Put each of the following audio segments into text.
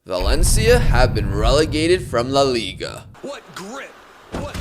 Valencia have been relegated from La Liga. What grit? What?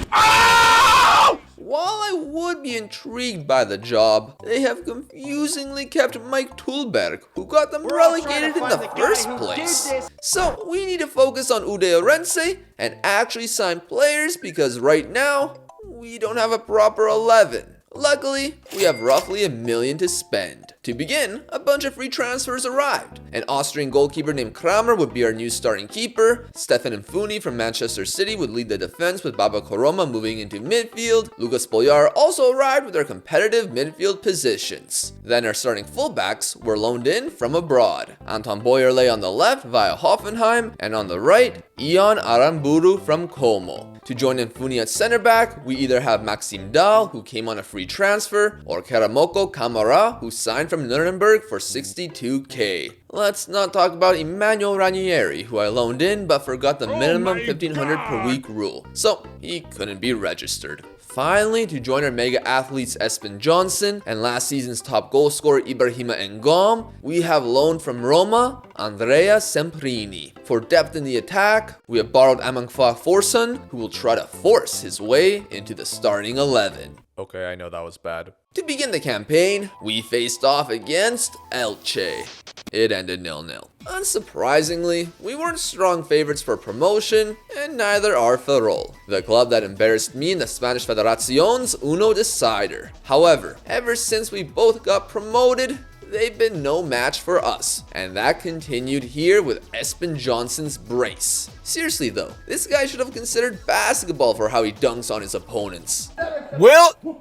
While I would be intrigued by the job, they have confusingly kept Mike Tulberg, who got them relegated in the first place. So we need to focus on UD Ourense and actually sign players because right now, we don't have a proper 11. Luckily, we have roughly $1 million to spend. To begin, a bunch of free transfers arrived. An Austrian goalkeeper named Kramer would be our new starting keeper. Stefan Infuni from Manchester City would lead the defense with Baba Koroma moving into midfield. Lucas Boyar also arrived with our competitive midfield positions. Then our starting fullbacks were loaned in from abroad. Anton Boyerle on the left via Hoffenheim, and on the right, Ion Aramburu from Como. To join Infuni at center back, we either have Maxime Dahl, who came on a free transfer, or Karamoko Kamara, who signed from Nuremberg for 62k. Let's not talk about Emmanuel Ranieri, who I loaned in but forgot the minimum 1500 per week rule, so he couldn't be registered. Finally, to join our mega athletes Espen Johnson and last season's top goal scorer Ibrahima Ngom, we have loaned from Roma, Andrea Semprini. For depth in the attack, we have borrowed Amangfa Forson, who will try to force his way into the starting 11. Okay, I know that was bad. To begin the campaign, we faced off against Elche. It ended 0-0. Unsurprisingly, we weren't strong favorites for promotion, and neither are Ferrol, the club that embarrassed me in the Spanish Federacion's Uno Decider. However, ever since we both got promoted, they've been no match for us, and that continued here with Espen Johnson's brace. Seriously though, this guy should have considered basketball for how he dunks on his opponents. Will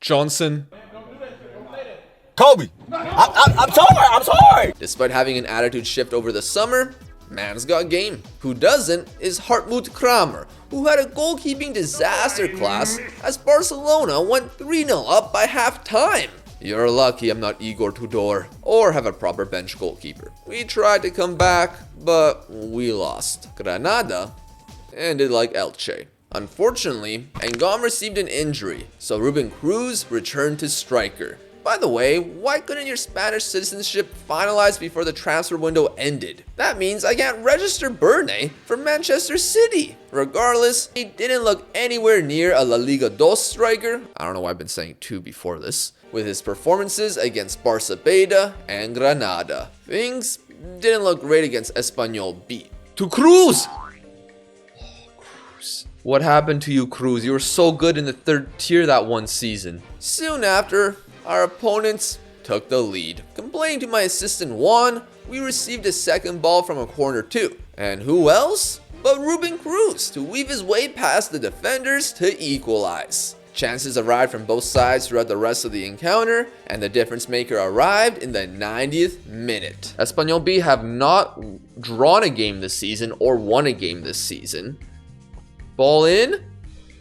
Johnson. Kobe, I'm sorry. Despite having an attitude shift over the summer, man's got game. Who doesn't is Hartmut Kramer, who had a goalkeeping disaster class as Barcelona went 3-0 up by halftime. You're lucky I'm not Igor Tudor or have a proper bench goalkeeper. We tried to come back, but we lost. Granada ended like Elche. Unfortunately, Ngom received an injury, so Ruben Cruz returned to striker. By the way, why couldn't your Spanish citizenship finalize before the transfer window ended? That means I can't register Berne for Manchester City. Regardless, he didn't look anywhere near a La Liga 2 striker. I don't know why I've been saying 2 before this. With his performances against Barça Beta and Granada. Things didn't look great against Espanyol B. To Cruz! What happened to you, Cruz? You were so good in the third tier that one season. Soon after, our opponents took the lead. Complaining to my assistant Juan, we received a second ball from a corner too. And who else but Ruben Cruz to weave his way past the defenders to equalize. Chances arrived from both sides throughout the rest of the encounter, and the difference maker arrived in the 90th minute. Espanyol B have not drawn a game this season or won a game this season. Ball in,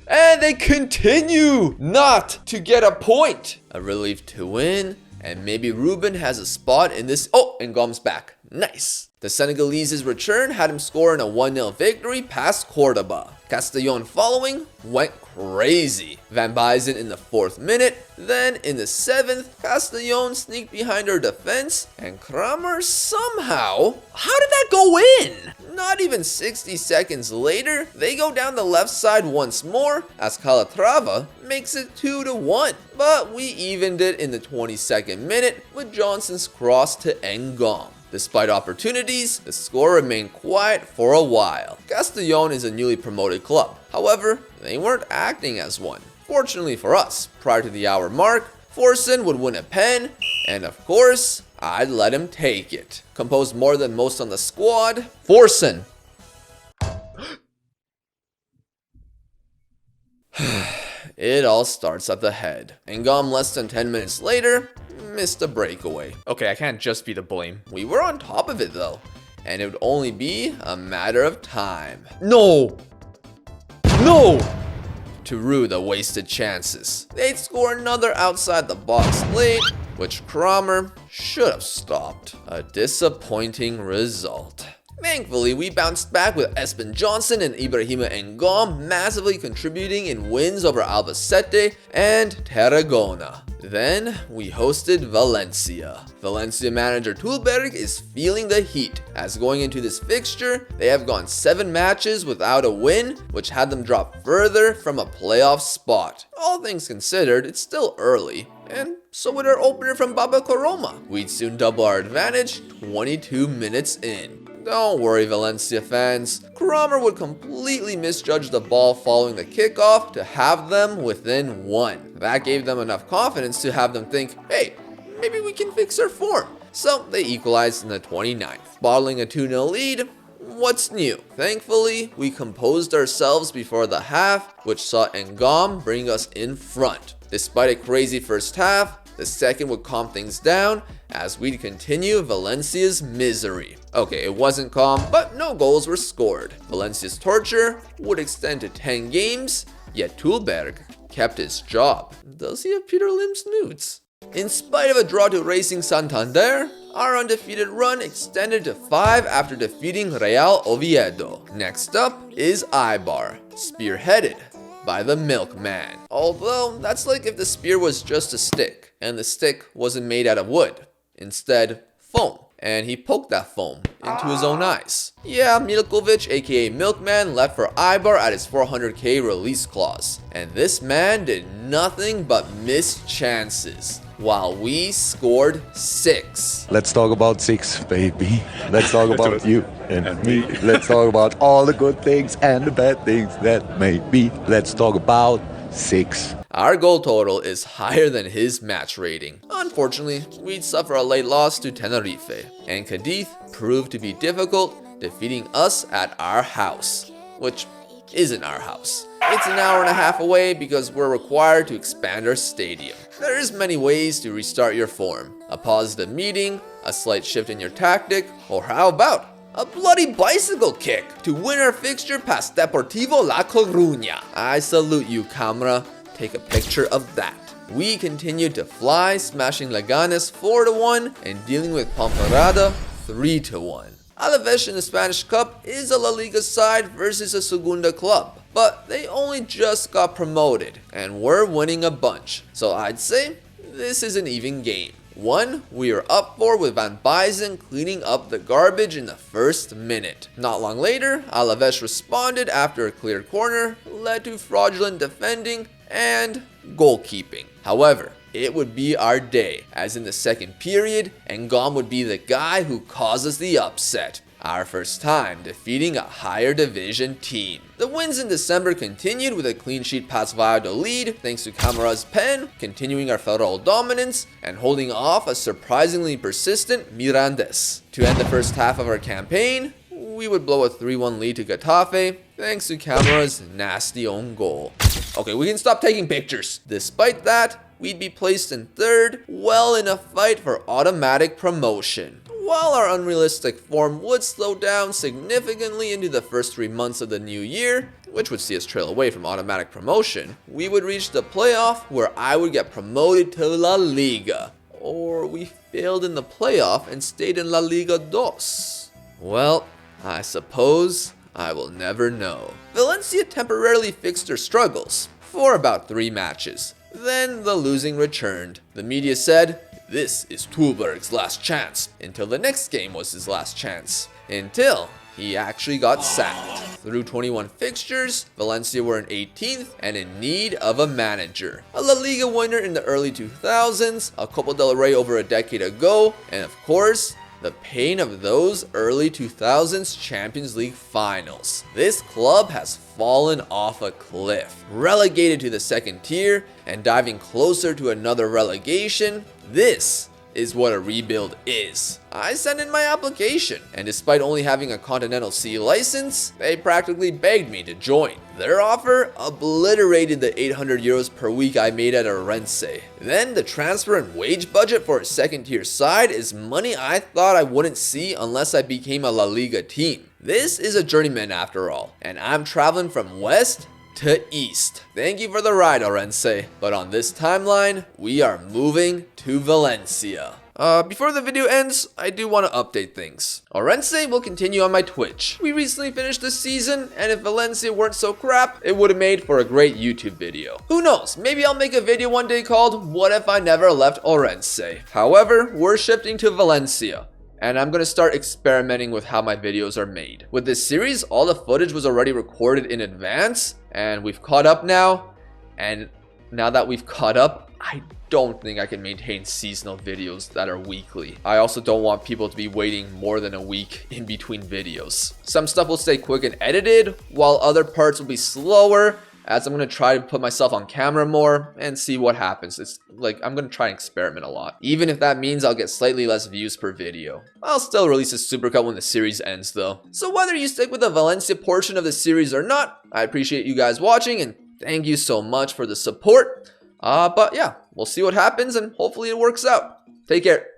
and they continue not to get a point. A relief to win, and maybe Ruben has a spot in this. Oh, and Ngom's back. Nice. The Senegalese's return had him score in a 1-0 victory past Cordoba. Castellón following went crazy. Van Buysen in the 4th minute, then in the 7th, Castellón sneaked behind our defense, and Kramer somehow, how did that go in? Not even 60 seconds later, they go down the left side once more as Calatrava makes it 2-1. But we evened it in the 22nd minute with Johnson's cross to Ngom. Despite opportunities, the score remained quiet for a while. Castellón is a newly promoted club. However, they weren't acting as one. Fortunately for us, prior to the hour mark, Forson would win a pen, and of course, I'd let him take it. Composed more than most on the squad, Forson. It all starts at the head. Ngom less than 10 minutes later, missed a breakaway. Okay, I can't just be the blame. We were on top of it though, and it would only be a matter of time. No! No! To rue the wasted chances. They'd score another outside the box late, which Kramer should have stopped. A disappointing result. Thankfully, we bounced back with Espen Johnson and Ibrahima Ngom massively contributing in wins over Albacete and Tarragona. Then, we hosted Valencia. Valencia manager Tulberg is feeling the heat, as going into this fixture, they have gone 7 matches without a win, which had them drop further from a playoff spot. All things considered, it's still early, and so would our opener from Baba Coroma. We'd soon double our advantage 22 minutes in. Don't worry, Valencia fans. Kramer would completely misjudge the ball following the kickoff to have them within 1. That gave them enough confidence to have them think, hey, maybe we can fix our form. So they equalized in the 29th. Bottling a 2-0 lead, what's new? Thankfully, we composed ourselves before the half, which saw Ngom bring us in front. Despite a crazy first half, the second would calm things down as we'd continue Valencia's misery. Okay, it wasn't calm, but no goals were scored. Valencia's torture would extend to 10 games, yet Tulberg kept his job. Does he have Peter Lim's nudes? In spite of a draw to Racing Santander, our undefeated run extended to 5 after defeating Real Oviedo. Next up is Eibar, spearheaded by the Milkman. Although, that's like if the spear was just a stick, and the stick wasn't made out of wood. Instead, foam. And he poked that foam into his own eyes. Yeah, Milkovic, aka Milkman, left for Eibar at his 400k release clause. And this man did nothing but miss chances, while we scored 6. Let's talk about 6, baby. Let's talk about you and me. Let's talk about all the good things and the bad things that may be. Let's talk about 6. Our goal total is higher than his match rating. Unfortunately, we'd suffer a late loss to Tenerife, and Cadiz proved to be difficult, defeating us at our house, which isn't our house. It's an hour and a half away because we're required to expand our stadium. There's many ways to restart your form. A positive meeting, a slight shift in your tactic, or how about a bloody bicycle kick to win our fixture past Deportivo La Coruña. I salute you, camera. Take a picture of that. We continued to fly, smashing Leganes 4-1 and dealing with Ponferrada 3-1. Alaves in the Spanish Cup is a La Liga side versus a Segunda club, but they only just got promoted and we're winning a bunch, so I'd say this is an even game. One we are up for with Van Buysen cleaning up the garbage in the first minute. Not long later, Alaves responded after a clear corner led to fraudulent defending and goalkeeping. However, it would be our day, as in the second period, Ngom would be the guy who causes the upset. Our first time defeating a higher division team. The wins in December continued with a clean sheet past Valladolid thanks to Camara's pen, continuing our federal dominance, and holding off a surprisingly persistent Mirandes. To end the first half of our campaign, we would blow a 3-1 lead to Getafe thanks to Camara's nasty own goal. Okay, we can stop taking pictures. Despite that, we'd be placed in 3rd, well in a fight for automatic promotion. While our unrealistic form would slow down significantly into the first 3 months of the new year, which would see us trail away from automatic promotion, we would reach the playoff where I would get promoted to La Liga. Or we failed in the playoff and stayed in La Liga 2. Well, I suppose I will never know. Valencia temporarily fixed their struggles for about 3 matches. Then the losing returned. The media said, this is Tulberg's last chance, until the next game was his last chance. Until he actually got sacked. Through 21 fixtures, Valencia were in 18th and in need of a manager. A La Liga winner in the early 2000s, a Copa del Rey over a decade ago, and of course, the pain of those early 2000s Champions League finals. This club has fallen off a cliff. Relegated to the 2nd tier and diving closer to another relegation, this is what a rebuild is. I sent in my application, and despite only having a Continental C license, they practically begged me to join. Their offer obliterated the 800 euros per week I made at Ourense. Then the transfer and wage budget for a 2nd tier side is money I thought I wouldn't see unless I became a La Liga team. This is a journeyman after all, and I'm traveling from west to east. Thank you for the ride, Ourense. But on this timeline, we are moving to Valencia. Before the video ends, I do want to update things. Ourense will continue on my Twitch. We recently finished the season, and if Valencia weren't so crap, it would have made for a great YouTube video. Who knows, maybe I'll make a video one day called, What If I Never Left Ourense? However, we're shifting to Valencia, and I'm gonna start experimenting with how my videos are made. With this series, all the footage was already recorded in advance, and we've caught up now, and now that we've caught up, I don't think I can maintain seasonal videos that are weekly. I also don't want people to be waiting more than a week in between videos. Some stuff will stay quick and edited, while other parts will be slower, as I'm going to try to put myself on camera more and see what happens. It's like I'm going to try and experiment a lot. Even if that means I'll get slightly less views per video. I'll still release a supercut when the series ends though. So whether you stick with the Valencia portion of the series or not, I appreciate you guys watching and thank you so much for the support. But yeah, we'll see what happens and hopefully it works out. Take care.